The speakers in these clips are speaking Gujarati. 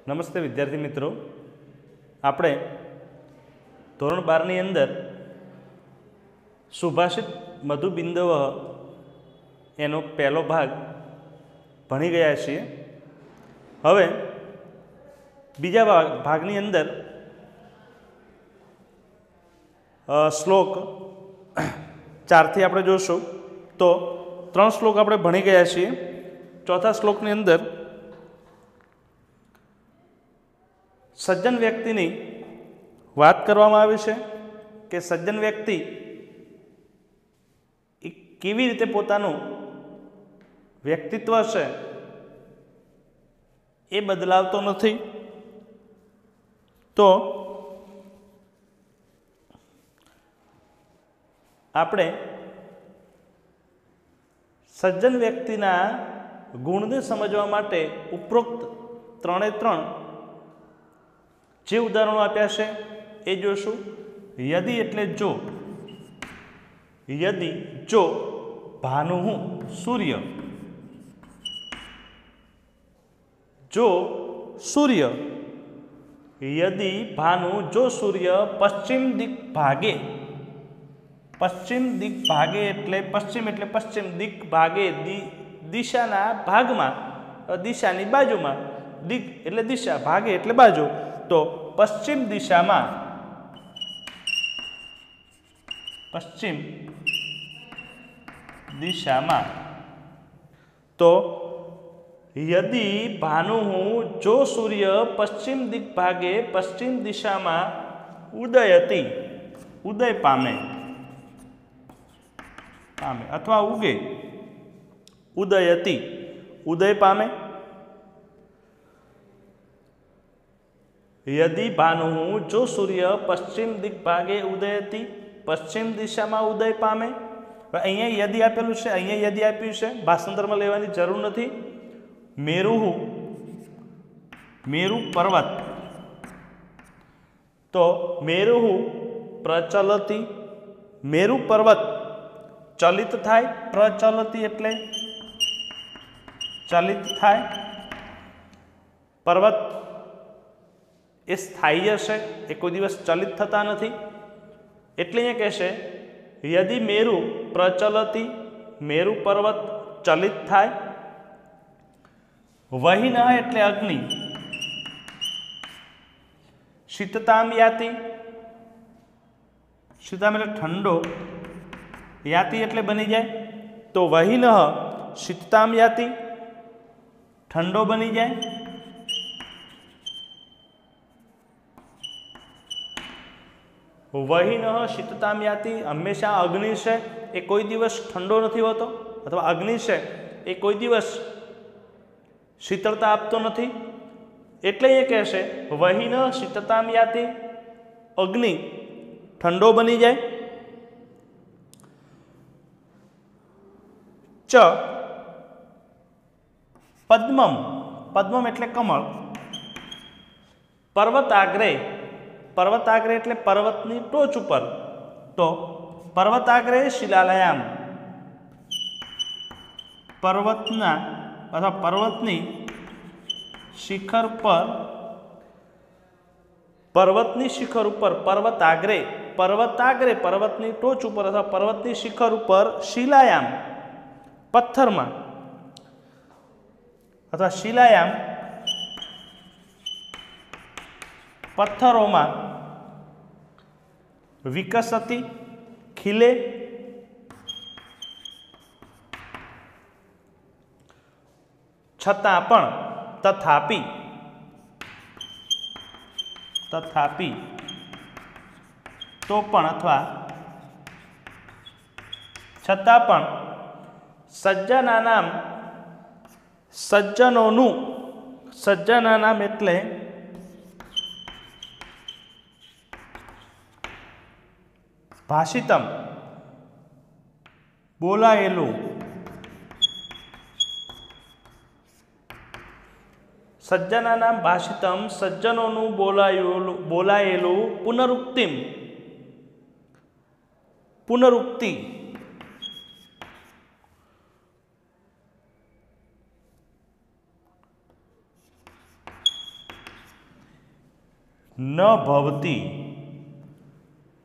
નમસ્તે વિદ્યાર્થી મિત્રો, આપણે ધોરણ 12 ની અંદર સુભાષિત મધુબિંદવ એનો પહેલો ભાગ ભણી ગયા છીએ. હવે બીજા ભાગની અંદર શ્લોક 4 થી આપણે જોશું. તો 3 શ્લોક આપણે ભણી ગયા છીએ. ચોથા શ્લોકની અંદર સજ્જન વ્યક્તિની વાત કરવામાં આવી છે કે સજ્જન વ્યક્તિ કેવી રીતે પોતાનું વ્યક્તિત્વ છે એ બદલાવતો નથી. તો આપણે સજ્જન વ્યક્તિના ગુણને સમજવા માટે ઉપરોક્ત 3 જે ઉદાહરણો આપ્યા છે એ જોશું. યદિ એટલે જો, યદિ જો ભાનુઃ સૂર્ય, જો સૂર્ય, યદિ ભાનુ જો સૂર્ય પશ્ચિમ દિક ભાગે, પશ્ચિમ દિક ભાગે એટલે પશ્ચિમ દિક ભાગે દિશાના ભાગમાં, દિશાની બાજુમાં, દિક એટલે દિશા, ભાગે એટલે બાજુ, તો પશ્ચિમ દિશામાં, પશ્ચિમ દિશામાં. તો યદિ ભાનુઃ જો સૂર્ય પશ્ચિમ દિક ભાગે પશ્ચિમ દિશામાં ઉદયતિ, ઉદય પામે અથવા ઉગે, ઉદયતિ ઉદય પામે. यदि भानुः जो सूर्य पश्चिम दिक भागे उदयति पश्चिम दिशा में उदय पामे. अहीं यदि आपेलू है, अहीं यदि आप्यु है, भाषांतर में लेवानी जरूर नहीं. मेरुः मेरु पर्वत, तो मेरुः प्रचलति, मेरु पर्वत चलित थाय, प्रचलति एटले चलित थाय. पर्वत એ સ્થાયી હશે, એ કોઈ દિવસ ચલિત થતા નથી. એટલે એ કહેશે યદિ મેરુ પ્રચલતિ, મેરુ પર્વત ચલિત થાય. વહિનઃ એટલે અગ્નિ, શીતતામ યાતિ, શીતતામ એટલે ઠંડો, યાતિ એટલે બની જાય. તો વહિનઃ શીતતામ યાતિ, ઠંડો બની જાય. વહિનઃ શીતતામ યાતિ, હંમેશા અગ્નિ છે એ કોઈ દિવસ ઠંડો નથી હોતો, અથવા અગ્નિ છે એ કોઈ દિવસ શીતળતા આપતો નથી. એટલે એ કહેશે વહિનઃ શીતતામ યાતિ, અગ્નિ ઠંડો બની જાય. ચ પદ્મમ, પદ્મમ એટલે કમળ. પર્વતાગ્રે, પર્વતાગ્રે એટલે પર્વતની ટોચ ઉપર, તો પર્વતાગ્રે શિલાલયામ, પર્વતના અથવા પર્વતની શિખર પર, પર્વતની શિખર ઉપર, પર્વતાગ્રે, પર્વતાગ્રે પર્વતની ટોચ ઉપર અથવા પર્વતની શિખર ઉપર, શિલાયામ પથ્થરમાં અથવા શિલાયામ પથ્થરોમાં, વિકસતિ ખીલે, છતાં પણ, તથાપિ, તથાપિ તો પણ અથવા છતાં પણ, સજ્જનાનામ સજ્જનોનું, સજ્જનાનામ એટલે ભાષિતમ બોલાયેલું, સજ્જનાનામ ભાષિતમ સજ્જનોનું બોલાયેલું, પુનરુક્તિમ પુનરુક્તિ ન ભવતી,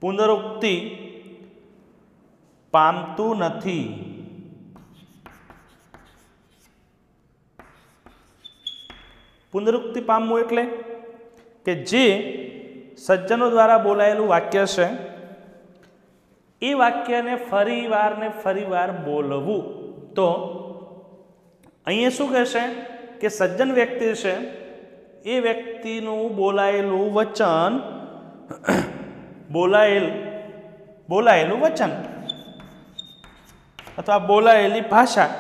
પુનરુક્તિ પામતું નથી. પુનરુક્તિ પામવું એટલે કે જે સજ્જનો દ્વારા બોલાયેલું વાક્ય છે એ વાક્યને ફરીવાર ને ફરીવાર બોલવું. તો અહીંયા શું કહેશે કે સજ્જન વ્યક્તિ છે એ વ્યક્તિનું બોલાયેલું વચન બોલાયેલું વચન અથવા બોલાયેલી ભાષા,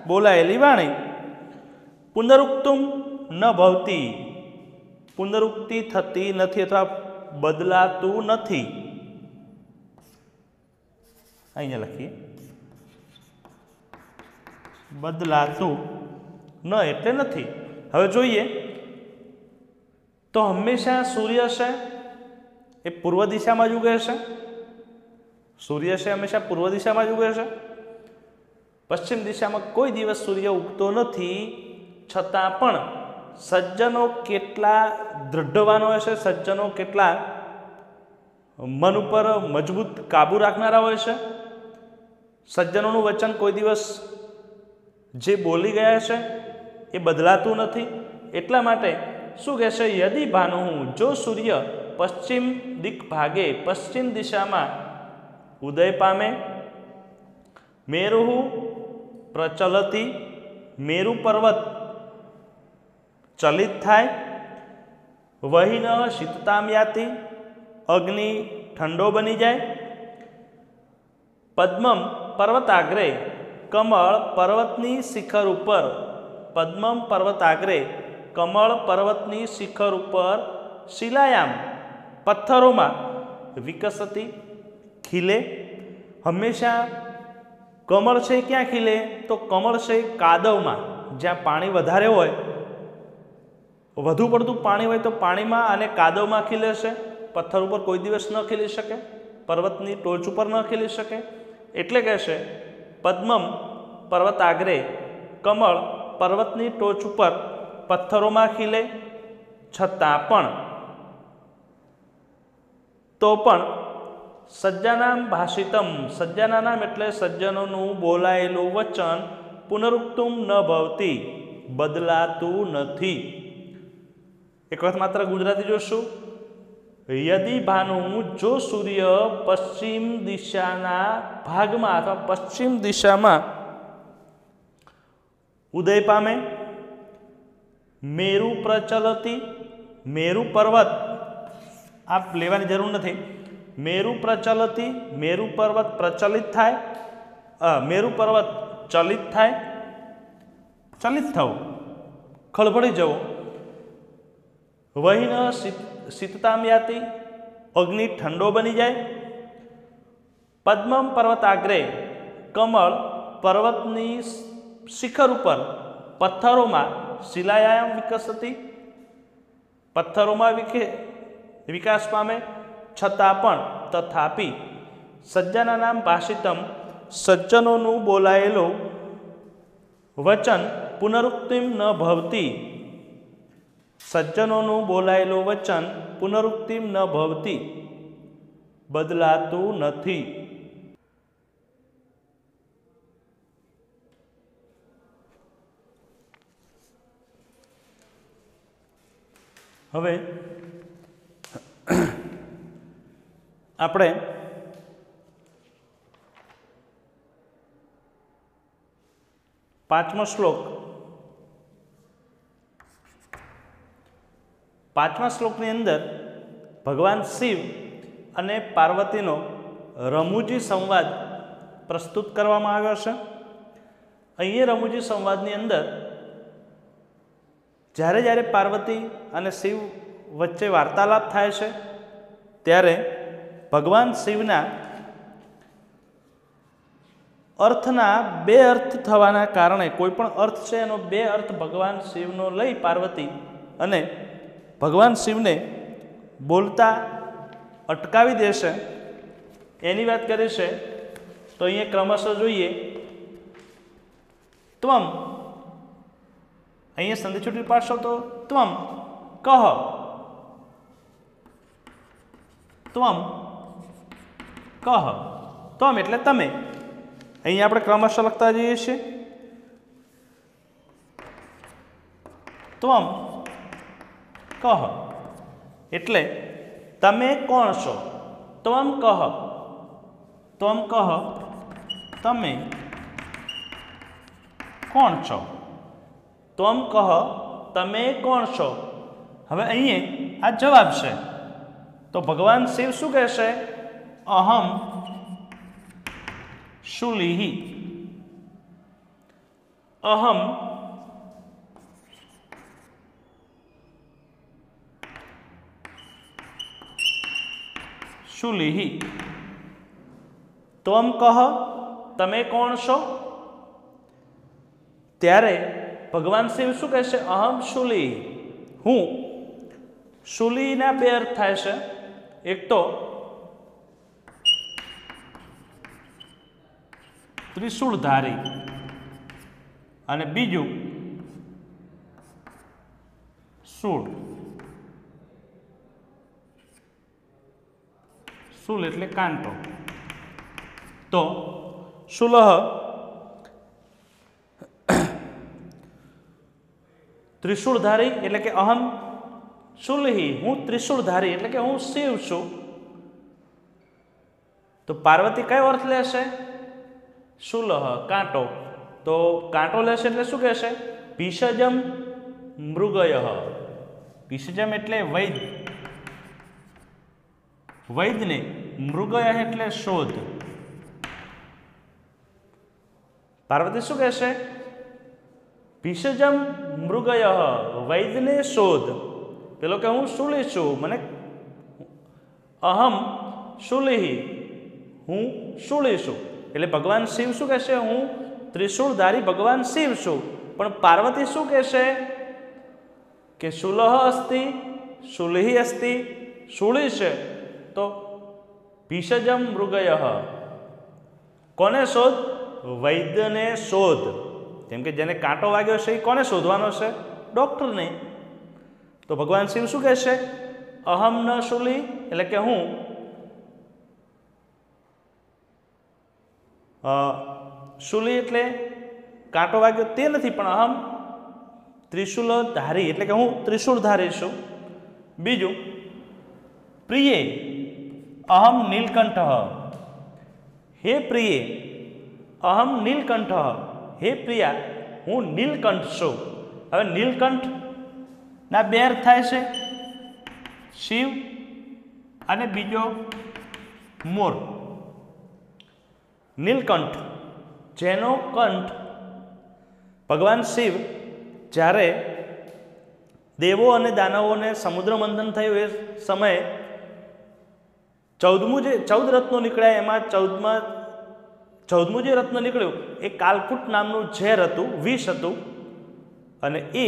બોલાયેલી વાણી પુનરુક્તુમ ન ભવતી, પુનરુક્તિ થતી નથી અથવા બદલાતું નથી. અહીંયા લખીએ બદલાતું ન એટલે નથી. હવે જોઈએ તો હંમેશા સૂર્ય છે એ પૂર્વ દિશામાં જ ઉગે છે. સૂર્ય છે હંમેશા પૂર્વ દિશામાં જ ઉગે છે. પશ્ચિમ દિશામાં કોઈ દિવસ સૂર્ય ઉગતો નથી. છતાં પણ સજ્જનો કેટલા દૃઢવાન હોય છે, સજ્જનો કેટલા મન ઉપર મજબૂત કાબુ રાખનારા હોય છે. સજ્જનોનું વચન કોઈ દિવસ જે બોલી ગયા છે એ બદલાતું નથી. એટલા માટે શું કહેશે? યદિ ભાનુઃ, જો સૂર્ય પશ્ચિમ દિક ભાગે, પશ્ચિમ દિશામાં ઉદય પામે, મેરુઃ પ્રચલતી, મેરુ પર્વત ચલિત થાય, વહિનઃ શીતતામ યાતિ, અગ્નિ ઠંડો બની જાય, પદ્મમ પર્વતાગ્રે, કમળ પર્વતની શિખર ઉપર, પદ્મમ પર્વતાગ્રે, કમળ પર્વતની શિખર ઉપર, શિલાયામ પથ્થરોમાં, વિકસતી ખીલે. હંમેશા કમળ છે ક્યાં ખીલે? તો કમળ છે કાદવમાં, જ્યાં પાણી વધારે હોય, વધુ પડતું પાણી હોય તો પાણીમાં અને કાદવમાં ખીલે છે. પથ્થર ઉપર કોઈ દિવસ ન ખીલી શકે, પર્વતની ટોચ ઉપર ન ખીલી શકે. એટલે કહેશે પદ્મમ પર્વતાગ્રે, કમળ પર્વતની ટોચ ઉપર પથ્થરોમાં ખીલે, છતાં પણ તો પણ સજ્જાનામ ભાષિતમ, સજ્જાના નામ એટલે સજ્જનોનું બોલાયેલું વચન, પુનરુક્તુમ ન ભવતી, બદલાતું નથી. એક વખત માત્ર ગુજરાતી જોશું. યદિ ભાનુઃ, જો સૂર્ય પશ્ચિમ દિશાના ભાગમાં અથવા પશ્ચિમ દિશામાં ઉદય પામે, મેરુ પ્રચલતી, મેરુ પર્વત આપ લેવાની જરૂર નથી. મેરુ પ્રચલતી, મેરુ પર્વત પ્રચલિત થાય, મેરુ પર્વત ચલિત થાય, ચલિત થવું, ખળભળી જવું. વહિનઃ શીતતામ યાતિ, અગ્નિ ઠંડો બની જાય, પદ્મમ પર્વતાગ્રે, કમળ પર્વતની શિખર ઉપર, પથ્થરોમાં, શિલાયામ વિકસતી, પથ્થરોમાં વિકાસ પામે, છતાં પણ, તથાપી, સજ્જના નામ ભાષિતમ, સજ્જનોનું બોલાયેલું વચન, પુનરુક્તિમ ન ભવતી, સજ્જનોનું બોલાયેલું વચન પુનરુક્તિમ ન ભવતી, બદલાતું નથી. હવે આપણે પાંચમો શ્લોક, પાંચમા શ્લોકની અંદર ભગવાન શિવ અને પાર્વતીનો રમૂજી સંવાદ પ્રસ્તુત કરવામાં આવ્યો છે. અહીંયા રમૂજી સંવાદની અંદર જ્યારે જ્યારે પાર્વતી અને શિવ વચ્ચે વાર્તાલાપ થાય છે ત્યારે ભગવાન શિવના અર્થના બે અર્થ થવાના કારણે, કોઈ પણ અર્થ છે એનો બે અર્થ ભગવાન શિવનો લઈ પાર્વતી અને ભગવાન શિવને બોલતા અટકાવી દેશે એની વાત કરી છે. તો અહીંયા ક્રમશઃ જોઈએ. ત્વમ, અહીંયા સંધિ છૂટી પાડશો તો ત્વમ કહ, ત્વમ કહ. ત્વમ એટલે તમે. અહીંયા આપણે ક્રમશઃ લખતા જઈએ છીએ. ત્વમ કહ એટલે તમે કોણ છો. ત્વમ કહ, ત્વમ કહ તમે કોણ છો. ત્વમ કહ તમે કોણ છો. હવે અહીંયા આ જવાબ છે. તો ભગવાન શિવ શું કહેશે? અહમ શુલિહિ. અહમ શુલિહિ. ત્વમ કહ તમે કોણ છો. ત્યારે ભગવાન શિવ શું કહેશે? અહમ શુલિ. હું. શુલિના બે અર્થ થાય છે. એક તો ત્રિશૂળધારી અને બીજું શૂળ. શૂલ એટલે કાંટો. તો શુલહ ત્રિશૂળધારી એટલે કે અહમ શુલહિ, હું ત્રિશૂળધારી એટલે કે હું શિવ છું. તો પાર્વતી કયો અર્થ લેશે? શુલહ કાંટો. તો કાંટો લેશે એટલે શું કહેશે? ભીષજમ મૃગય. ભીષજમ એટલે વૈદ્ય, વૈદને. મૃગય એટલે શોધ. પાર્વતી શું કહેશે? ભીષજમ મૃગય વૈદને શોધ. પેલો કે હું શુલિ છું, મને અહમ શુલિહિ, હું શુલિ છું. એટલે ભગવાન શિવ શું કહેશે? હું ત્રિશૂળધારી ભગવાન શિવ છું. પણ પાર્વતી શું કહેશે? કે શુલહ અસ્તિ, શુલિહિ અસ્તિ, શુલિ છે. તો ભીષજમ મૃગય. કોને શોધ? વૈદ્યને શોધ. કેમ કે જેને કાંટો વાગ્યો છે એ કોને શોધવાનો છે? ડૉક્ટરને. તો ભગવાન શિવ શું કહેશે? અહમ ન શુલિ એટલે કે હું શુલિ એટલે કાંટો વાગ્યો તે નથી, પણ અહમ ત્રિશૂલધારી એટલે કે હું ત્રિશૂળધારી છું. બીજું પ્રિયે અહમ નીલકંઠ. હે પ્રિયે અહમ નીલકંઠ. હે પ્રિયા હું નીલકંઠ છું. હવે નીલકંઠ ના બે અર્થ થાય છે, શિવ અને બીજો મોર. નીલકંઠ જેનો કંઠ ભગવાન શિવ જ્યારે દેવો અને દાનવોને સમુદ્ર મંથન થયું એ સમયે 14 રત્નો નીકળ્યા. એમાં 14મું જે રત્ન નીકળ્યું એ કાલકૂટ નામનું ઝેર હતું, વિષ હતું. અને એ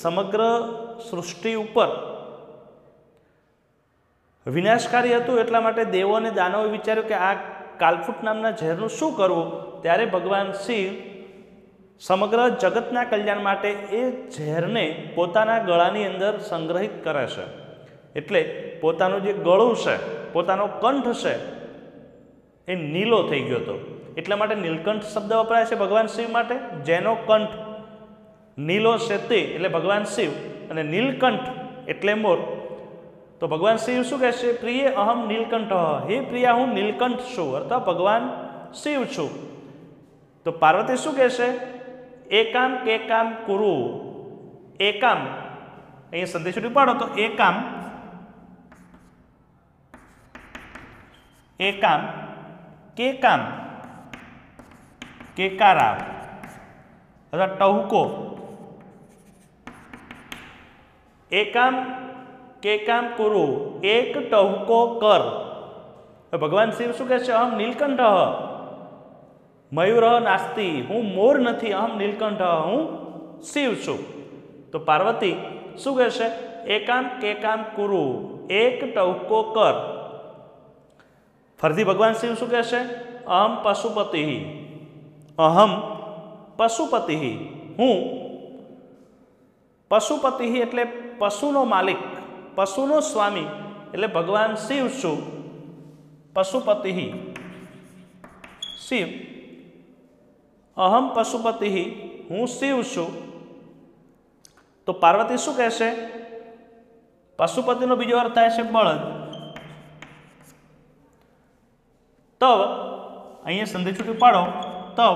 સમગ્ર સૃષ્ટિ ઉપર વિનાશકારી હતું. એટલા માટે દેવો અને દાનવોએ વિચાર્યું કે આ કાલકૂટ નામના ઝેરનું શું કરવું. ત્યારે ભગવાન શિવ સમગ્ર જગતના કલ્યાણ માટે એ ઝેરને પોતાના ગળાની અંદર સંગ્રહિત કરે છે. એટલે પોતાનું જે ગળું છે, પોતાનો કંઠ છે એ નીલો થઈ ગયો હતો. એટલા માટે નીલકંઠ શબ્દ વપરાય છે ભગવાન શિવ માટે. જેનો કંઠ નીલો છે તે એટલે ભગવાન શિવ, અને નીલકંઠ એટલે મોર. તો ભગવાન શિવ શું કહે છે? પ્રિય અહમ નીલકંઠ. હે પ્રિયા હું નીલકંઠ છું, અર્થાત ભગવાન શિવ છું. તો પાર્વતી શું કહેશે? એકામ કેકામ કુરુ. એકામ અહીંયા સંદેશ પાડો તો એકામ, એકામ કેકામ કેકારા અથવા ટહુકો. એકામ કેકામ કુરુ, એક ટહુકો કર. ભગવાન શિવ શું કહે છે? અહમ નીલકંઠ મયુર નાસ્તિ. હું મોર નથી, અહમ નીલકંઠ, હું શિવ છું. તો પાર્વતી શું કહેશે? એકામ કેકામ કુરુ, એક ટહુકો કર. ફરીથી ભગવાન શિવ શું કહેશે? અહમ પશુપતિ. અહમ પશુપતિ. હું પશુપતિ એટલે પશુનો માલિક, પશુનો સ્વામી એટલે ભગવાન શિવ છું. पशुपति शिव, अहम पशुपति हूँ शिव छू। तो पार्वती शू कहेशे? पशुपतिनो बीजो अर्थ थाय छे बळद। तव अहींया संधि छूटी पाडो, तव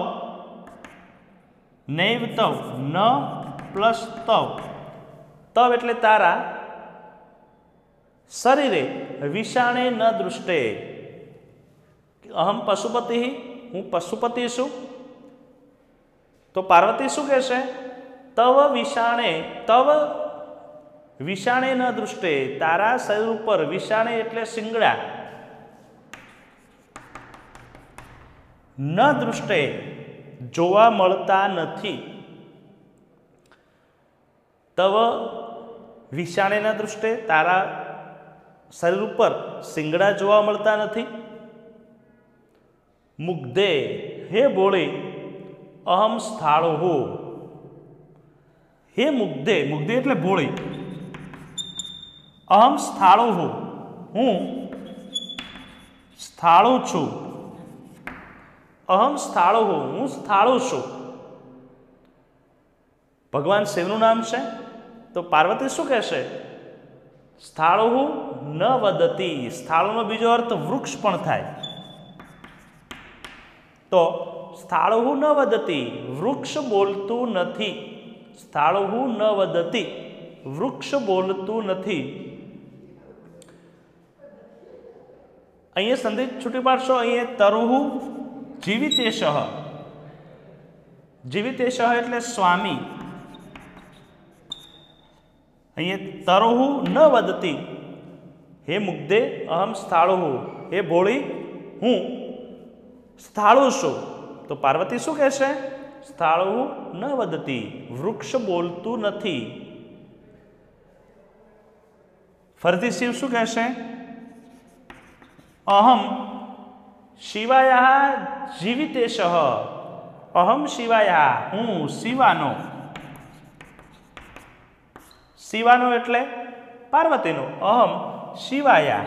नैव तव, न प्लस तव, तव एटले तारा शरीरे विषाणे न दृष्टे। अहम पशुपति हूँ पशुपति छू। तो पार्वती शू कहेशे? तव विषाणे न दृष्टे, तारा शरीर पर विषाणे एटले शिंगड़ा न दृष्टे जोवा मळता नथी। तव विषाणे न दृष्टे, तारा शरीर पर शिंगड़ा जोवा मळता नथी। मुग्धे हे बोले अहम स्थाणु, हे मुग्धे, मुग्धे एटले भोળી, अहम स्थाणु हूँ स्थाणु छू, अहम स्थाणु हूँ स्थाणु छू। भगवान शिवનું નામ છે। તો પાર્વતી શું કહેશે? સ્થાળુ ન વદતી, સ્થાળુનો બીજો અર્થ વૃક્ષ પણ થાય। તો સ્થાળુ ન વદતી, વૃક્ષ બોલતું નથી। સ્થાળુ ન વદતી, વૃક્ષ બોલતું નથી। અહીંયા સંધિ છૂટી પાડશો। અહીંયા તરુહુ જીવિતેશઃ, જીવિતેશઃ એટલે સ્વામી। અહીંયા તરુહુ ન વદતી, हे मुग्धे अहम स्थाणु, हे भोળી हूँ स्थाणु छू। तो पार्वती शू कहेशे? स्थाणु न वदती, वृक्ष बोलतु नथी। फरीथी शिव शू कहेशे? अहम शिवाया जीवितेशः, अहम शिवाया हूँ शिवानो। शिवानो एटले पार्वतीनो, अहम शिवाया।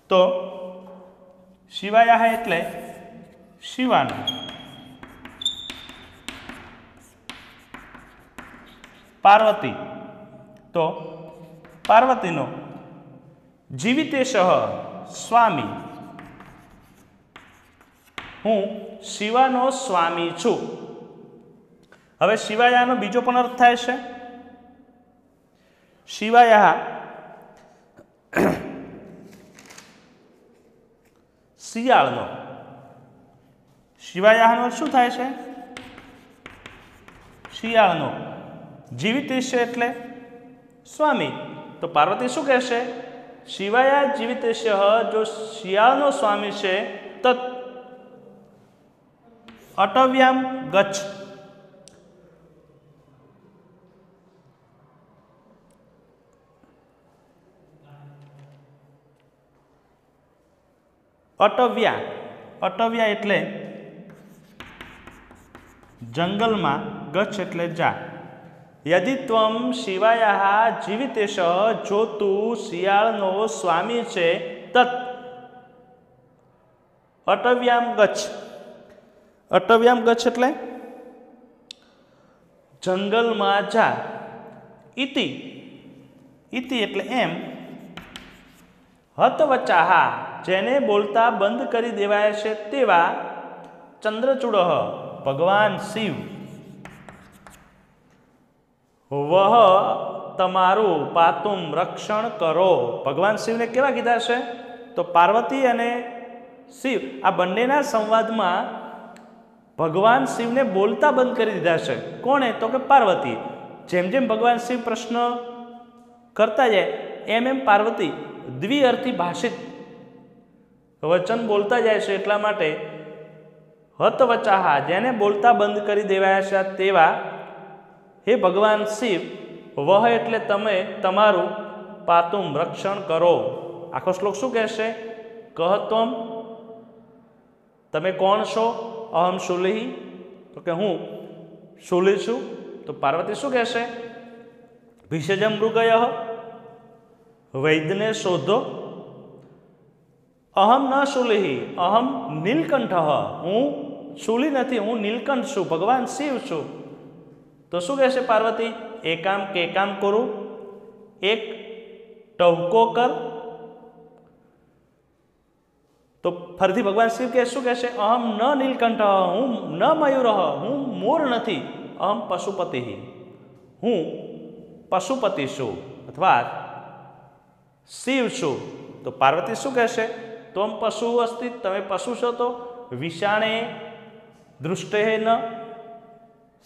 तो शिवाया है एटले शिवानो। पार्वती तो पार्वतीनो। जीवितेशः स्वामी, हूँ शिवानो स्वामी छू। हवे शिवायानो बीजो पण अर्थ थाय छे। शिवाया शियाळनो, शिवायानो शू थाय छे? शियाळनो। जीवितेश एटले स्वामी। तो पार्वती शू कहेशे? शिवाया जीवितेशः, जो शियाळनो स्वामी छे तत् अटव्याम गच्छ, अटव्या, अटव्या एटले जंगल में, गच्छ एटले जा। यदि त्वं शिवायाः जीवितेश, जो तू शियाळनो स्वामी छे तत् अटव्याम गच्छ। अटव्याम गच्छ एटले जंगल में जा। इति, इति एटले एम। हतवचाहा, जेने बोलता बंद करी देवाय छे तेवा चंद्रचूड़ः, भगवान शिव। वह तमारू पातुम रक्षण करो। भगवान शिव ने केवा कीधा छे? तो पार्वती अने शिव आ बंनेना संवादमां भगवान शिव ने बोलता बंद करी दीधा छे। कोणे? तो के पार्वती। जेम जेम भगवान शिव प्रश्न करता जाए एम एम पार्वती द्विअर्थी भाषित वचन बोलता जाए छे। एटला माटे हतवचाहा, जेने बोलता बंद करी देवाया छे तेवा हे भगवान शिव, वह एटले तमे तमारू पातुम रक्षण करो। आखो श्लोक शुं कहेशे? कहत्वम, तमे कोण छो? अहम शूलिः, तो के हूँ शूली छू। तो पार्वती शुं कहेशे? भिषजम मृगयः, वैद्यने शोधो। अहम न शूलिः, अहम નીલકંઠ, હું શૂલી નથી, હું નીલકંઠ છું, ભગવાન શિવ છું. તો શું કહેશે પાર્વતી? એકામ કેકામ કરું, એક ટહુકો કર. તો ફરીથી ભગવાન શિવ કે શું કહેશે? અહમ ન નીલકંઠ, હું ન મયુર, હું મોર નથી. અહમ પશુપતિ, હું પશુપતિ છું અથવા શિવ છું. તો પાર્વતી શું કહેશે? ત્વમ પશુ અસ્તિ, તમે પશુ છો. તો વિષાણે દૃષ્ટે ન,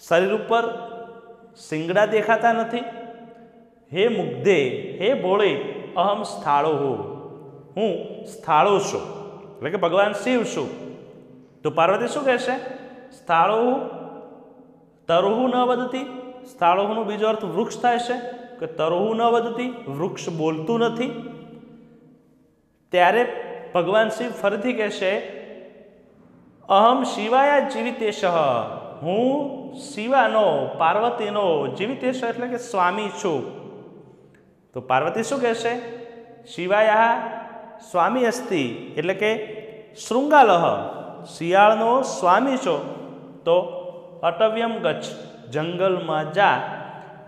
શરીર ઉપર શિંગડા દેખાતા નથી. હે મુગ્ધે, હે ભોળે, અહમ સ્થાળો હું, હું સ્થાળો છું, એટલે કે ભગવાન શિવ છું. તો પાર્વતી શું કહેશે? સ્થાળો તરુહુ ન વદતી. સ્થાળોનો બીજો અર્થ વૃક્ષ થાય છે કે તરુહુ ન વદતી, વૃક્ષ બોલતું નથી. ત્યારે ભગવાન શિવ ફરીથી કહેશે અહમ શિવાયા જીવિતેશ, હું શિવાનો, પાર્વતીનો જીવિતેશ એટલે કે સ્વામી છું. તો પાર્વતી શું કહેશે? શિવાયા સ્વામી અસ્તિ, એટલે કે શૃંગાલહ, શિયાળનો સ્વામી છો. તો અટવ્યમ ગચ્છ, જંગલમાં જા.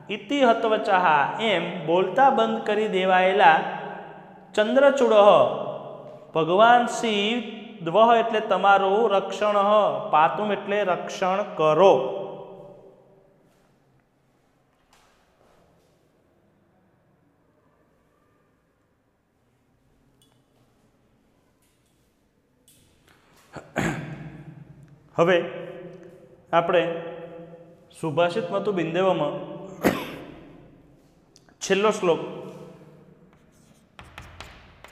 ઇતિ હતવચા, એમ બોલતા બંધ કરી દેવાયેલા ચંદ્રચૂડ, ભગવાન શિવ દ્વહ એટલે તમારું, રક્ષણ પાતુમ એટલે રક્ષણ કરો. હવે આપણે સુભાષિત મતુ બિંદેવમાં છેલ્લો શ્લોક,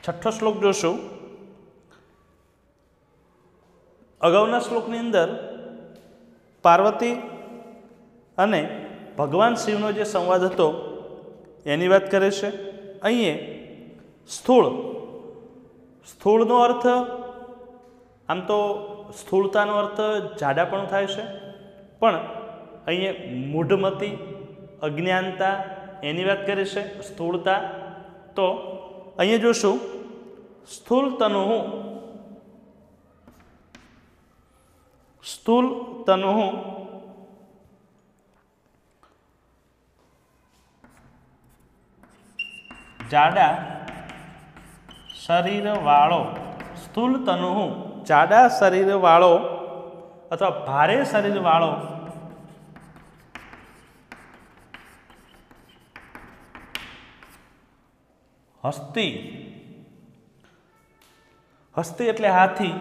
છઠ્ઠો શ્લોક જોશું. અગાઉના શ્લોકની અંદર પાર્વતી અને ભગવાન શિવનો જે સંવાદ હતો એની વાત કરે છે. અહીં સ્થૂળ, સ્થૂળનો અર્થ આમ તો સ્થૂળતાનો અર્થ જાડાપણું થાય છે, પણ અહીંયા મૂઢમતી, અજ્ઞાનતા એની વાત કરે છે. સ્થૂળતા, તો અહીંયા જોશું સ્થૂલ તનુઃ, સ્થૂલ તનુઃ જાડા શરીર વાળો, સ્થૂલ તનુઃ જાડા શરીર વાળો અથવા ભારે શરીર વાળો હસ્તી, હસ્તી એટલે હાથી.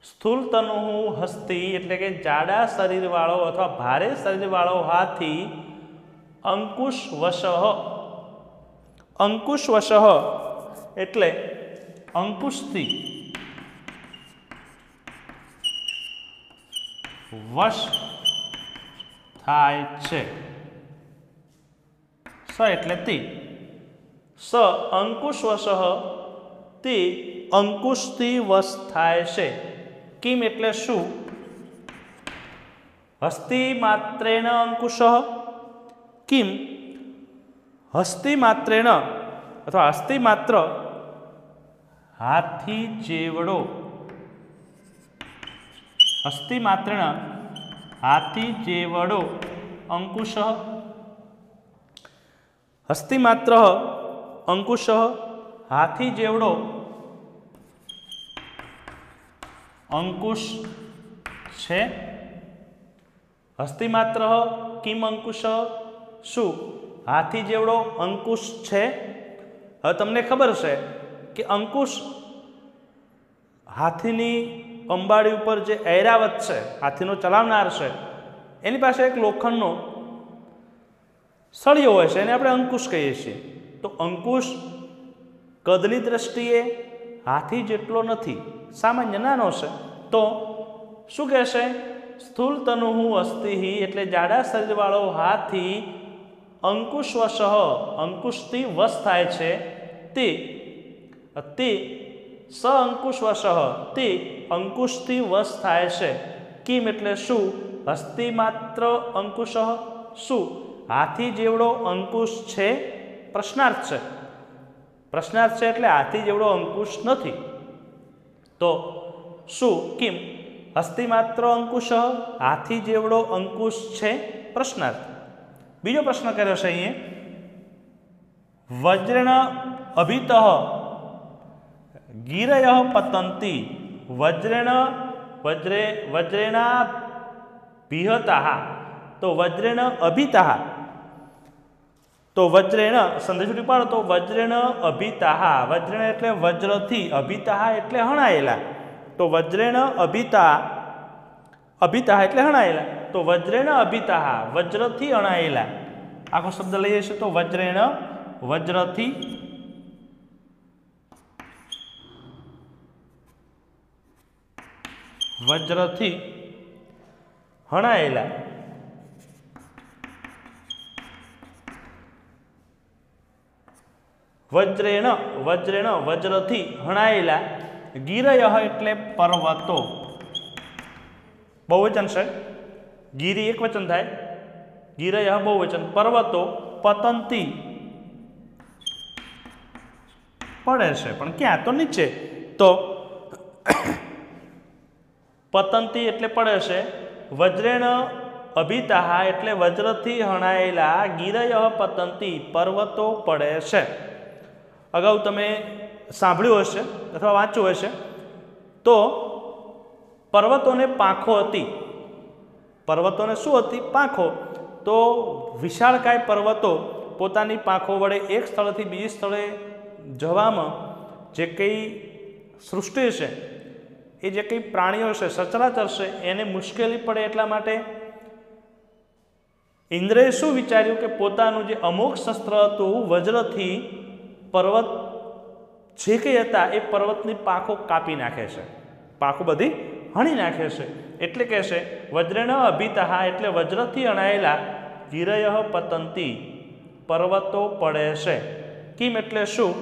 સ્થૂલ તનુઃ હસ્તી એટલે કે જાડા શરીર વાળો અથવા ભારે શરીર વાળો હાથી. અંકુશ વશઃ, અંકુશ વશઃ એટલે અંકુશથી વશ થાય છે. સ એટલે તી, સ અંકુશ વશઃ, તે અંકુશથી વશ થાય છે. કિમ એટલે શું? હસ્તી માત્રેણ અંકુશ, કિમ હસ્તી માત્રેણ અથવા હસ્તી માત્ર હાથી જેવડો, હસ્તી માત્રેણ હાથી જેવડો અંકુશ, હસ્તી માત્ર અંકુશ હાથી જેવડો અંકુશ છે. હસ્તી માત્ર કિમ અંકુશ, શું હાથી જેવડો અંકુશ છે? હવે તમને ખબર છે કે અંકુશ હાથીની અંબાડી ઉપર જે ઐરાવત છે, હાથીનો ચલાવનાર છે, એની પાસે એક લોખંડનો સળિયો હોય છે, એને આપણે અંકુશ કહીએ છીએ. તો અંકુશ કદની દ્રષ્ટિએ હાથી જેટલો નથી, સામાન્ય નાનો છે. તો શું કહેશે? સ્થૂલ તનુઃ અસ્તિઃ એટલે જાડા શરીરવાળો હાથી અંકુશ વશઃ, અંકુશથી વશ થાય છે. તે તે સ અંકુશ વશઃ, તે અંકુશથી વશ થાય છે. કિમ એટલે શું? હસ્તી માત્ર અંકુશ, શું હાથી જેવડો અંકુશ છે પ્રશ્નાર્થ છે, પ્રશ્નાર્થ છે એટલે હાથી જેવડો અંકુશ નથી. તો શું કિમ હસ્તી માત્ર અંકુશ હાથી જેવડો અંકુશ છે પ્રશ્નાર્થ. બીજો પ્રશ્ન કર્યો છે અહીંયા વજ્રેણ અભિત ગીરય પતંતી વજ્રેણ વજ્રેણા ભીહતા તો વજ્રેણ અભિતા તો વજ્રેણ સંદેશ પાડો તો વજ્રેણ અભિતા વજ્રેણ એટલે વજ્રથી અભિતા એટલે હણાયેલા તો વજ્રેણ અભિતા અભિતા એટલે હણાયેલા તો વજ્રેણ અભિતા વજ્રથી હણાયેલા આખો શબ્દ લઈએ છીએ તો વજ્રેણ વજ્રથી વજ્રથી હણાયેલા વજ્રેણ વજ્રેણ વજ્રથી હણાયેલા ગીરય એટલે પર્વતો બહુવચન છે ગીરી એક વચન થાય ગીરય બહુવચન પર્વતો પતંતી પડે છે પણ ક્યાં તો નીચે તો પતંતી એટલે પડે છે વજ્રેણ અભિતા એટલે વજ્રથી હણાયેલા ગીરય પતંતી પર્વતો પડે છે. અગાઉ તમે સાંભળ્યું હશે અથવા વાંચ્યું હશે તો પર્વતોને પાંખો હતી. પર્વતોને શું હતી? પાંખો. તો વિશાળકાય પર્વતો પોતાની પાંખો વડે એક સ્થળેથી બીજી સ્થળે જવામાં જે કંઈ સૃષ્ટિ છે એ જે કંઈ પ્રાણીઓ છે સચરાચર છે એને મુશ્કેલી પડે એટલા માટે ઇન્દ્રએ શું વિચાર્યું કે પોતાનું જે અમોઘ શસ્ત્ર હતું વજ્રથી પર્વત જે કંઈ હતા એ પર્વતની પાંખો કાપી નાખે છે, પાંખો બધી હણી નાખે છે. એટલે કહે છે વજ્રેણ અભિતા એટલે વજ્રથી હણાયેલા ગીરય પતંતી પર્વતો પડે છે. કિમ એટલે શું?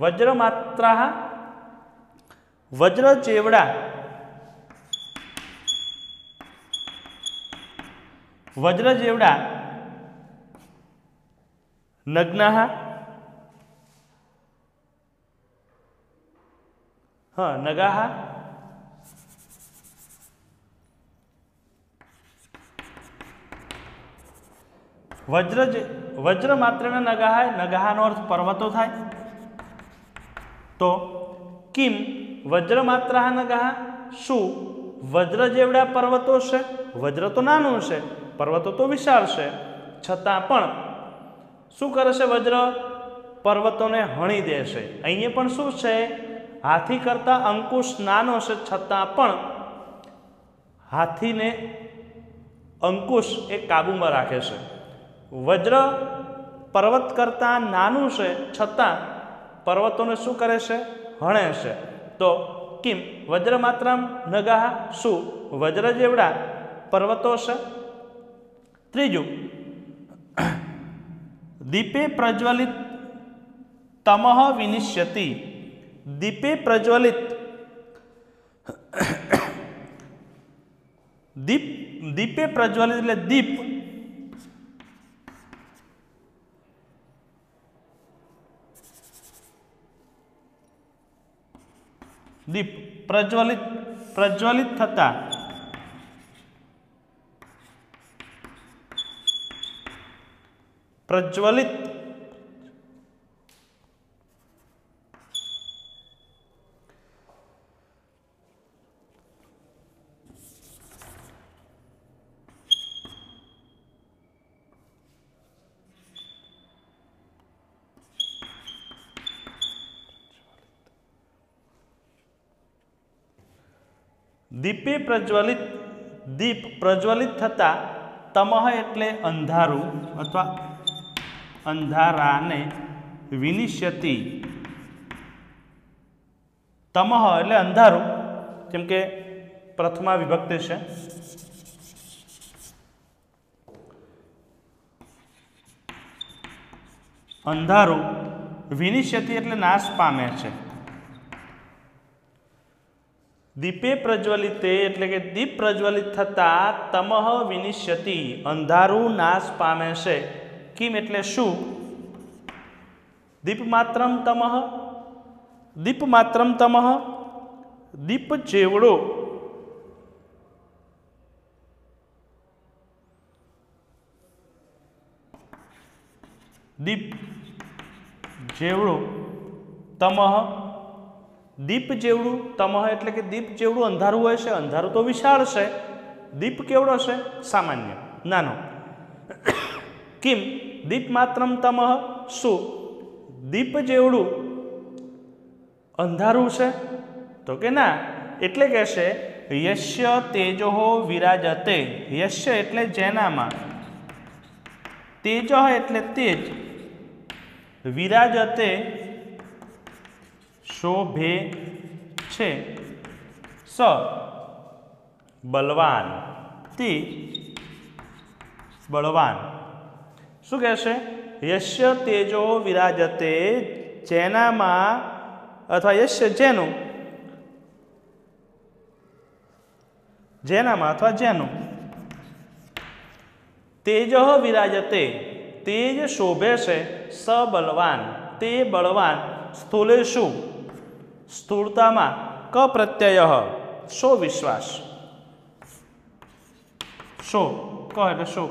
વજ્ર માત્રા વજ્ર જેવડા વજ્ર જેવડા નગ્નાહ નગાહ વજ્ર માત્રના નગાહ નગાહનો અર્થ પર્વતો થાય. તો કિમ વજ્ર માત્રા નગાહ શું વજ્ર જેવડા પર્વતો છે? વજ્ર તો નાનું છે, પર્વતો તો વિશાળ છે, છતાં પણ શું કરે છે વજ્ર? પર્વતોને હણી દે છે. અહીંયા પણ શું છે? હાથી કરતા અંકુશ નાનો છે છતાં પણ હાથીને અંકુશ એ કાબૂમાં રાખે છે. વજ્ર પર્વત કરતા નાનું છે છતાં પર્વતોને શું કરે છે? હણે છે. તો કિમ વજ્ર માત્રા નગાહ શું વજ્ર જેવડા પર્વતો છે. ત્રીજું દીપે પ્રજ્વલિત તમઃ વિનિશ્યતિ. દીપે પ્રજ્વલિત દીપે પ્રજ્વલિત એટલે દીપ દીપ પ્રજ્વલિત થતા પ્રજ્વલિત દીપે પ્રજ્વલિત દીપ પ્રજ્વલિત થતા તમઃ એટલે અંધારું અથવા અંધારાને વિનિશ્યતિ. તમઃ એટલે અંધારું કેમ કે પ્રથમા વિભક્તિ છે. અંધારું વિનિશ્યતિ એટલે નાશ પામે છે. દીપે પ્રજ્વલિતે એટલે કે દીપ પ્રજ્વલિત થતાં તમઃ વિનિશ્યતિ અંધારું નાશ પામે છે. કિમ એટલે શું? દીપ માત્રમ તમઃ, દીપ માત્રમ તમઃ, દીપ જેવડો દીપ જેવડું તમઃ, દીપ જેવડું તમઃ એટલે કે દીપ જેવડું અંધારું હોય છે. અંધારું તો વિશાળ છે, દીપ કેવડો છે? સામાન્ય નાનો. કિમ દીપ માત્રમ તમઃ, શું દીપ જેવડું અંધારું છે? તો કે ના. એટલે કે છે યશ્ય તેજોઃ વિરાજતે. યશ્ય એટલે જેનામાં, તેજઃ એટલે તેજ, વિરાજતે શોભે છે, સ બલવાન, તે બળવાન. શું કહેશે? યશ્ય તેજો વિરાજતે, જેનામાં અથવા યશ્ય જેનું, જેનામાં અથવા જેનું તેજ વિરાજતે તેજ શોભે છે, સ બલવાન તે બળવાન, સ્થૂલેષુ સ્થૂળતામાં, ક પ્રત્યય શો વિશ્વાસ, શો ક એટલે શો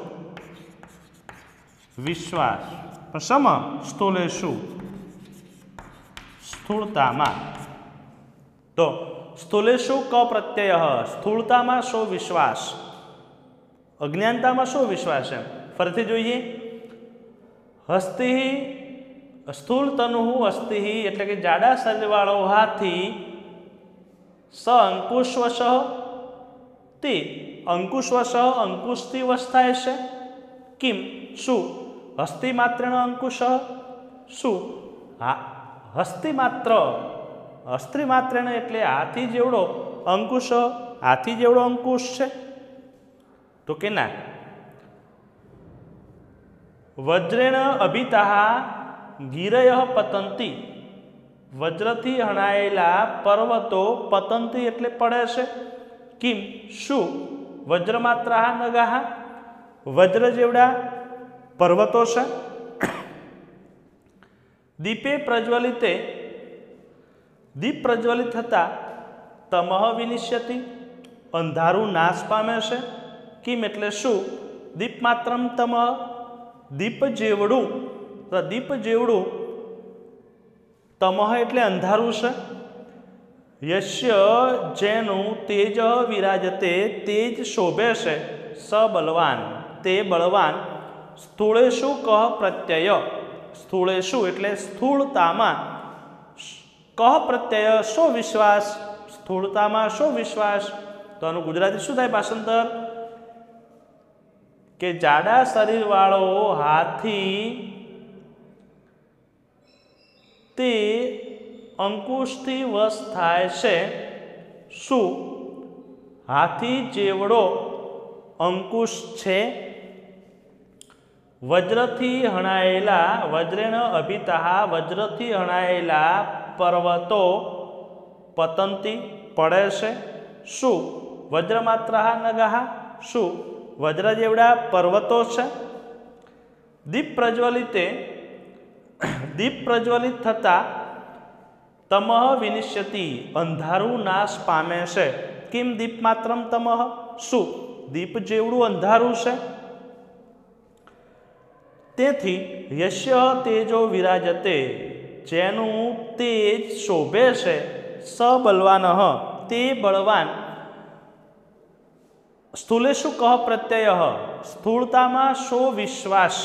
વિશ્વાસ, પણ સમ સ્થૂલેષુ સ્થૂળતામાં. તો સ્થૂલેષુ ક પ્રત્યય, સ્થૂળતામાં શો વિશ્વાસ, અજ્ઞાનતામાં શું વિશ્વાસ છે? ફરીથી જોઈએ. હસ્તિ સ્થૂળ તનુ અસ્થિ એટલે કે જાડા શરીરવાળો હાથી, સ અંકુશવશ તે અંકુશવશ અંકુશથી વશ થાય છે. કિમ શું? હસ્તિ માત્રેણ અંકુશ, શું હા હસ્તિ માત્ર, હસ્તિ માત્રેણ એટલે હાથી જેવડો અંકુશ, હાથી જેવડો અંકુશ છે? તો કે ના. વજ્રેણ અભિતાહ ગિરય પતંતી, વજ્રથી હણાયેલા પર્વતો પતંતી એટલે પડે છે. કિમ શું? વજ્રમાત્રાહ નગાહ, વજ્ર જેવડા પર્વતો છે. દીપે પ્રજ્વલિતે દીપ પ્રજ્વલિત થતા તમઃ વિનિશ્યતિ અંધારું નાશ પામે છે. કિમ એટલે શું? દીપ માત્રમ તમઃ, દીપ જેવડું, દીપ જેવડું તમઃ એટલે અંધારું છે. યશ્ય જેનું તેજ વિરાજતે તેજ શોભે છે, સ બલવાન તે બળવાન, સ્થૂળેષુ કહ પ્રત્યય, સ્થૂળેષુ એટલે સ્થૂળતામાં, કહ પ્રત્યય શો વિશ્વાસ, સ્થૂળતામાં શો વિશ્વાસ. તો આનું ગુજરાતી શું થાય ભાષાંતર? કે જાડા શરીરવાળો હાથી તે અંકુશથી વશ થાય છે. શું હાથી જેવડો અંકુશ છે? વજ્રથી હણાયેલા, વજ્રેણ અભિતાહ વજ્રથી હણાયેલા પર્વતો પતંતી પડે છે. શું વજ્રમાત્રાહ નગાહ, શું વજ્ર જેવડા પર્વતો છે. દીપ પ્રજ્વલિતે દીપ પ્રજ્વલિત થતા તમઃ વિનિશ્યતિ અંધારું નાશ પામે છે. કિમ દીપ માત્રમ તમઃ, શું દીપ જેવડું અંધારું છે? તેથી યશ્ય તેજો વિરાજતે જેનું તેજ શોભે છે, સ બલવાન તે બળવાન, સ્થૂલેષુ કહ પ્રત્યય સ્થૂળતામાં શો વિશ્વાસ,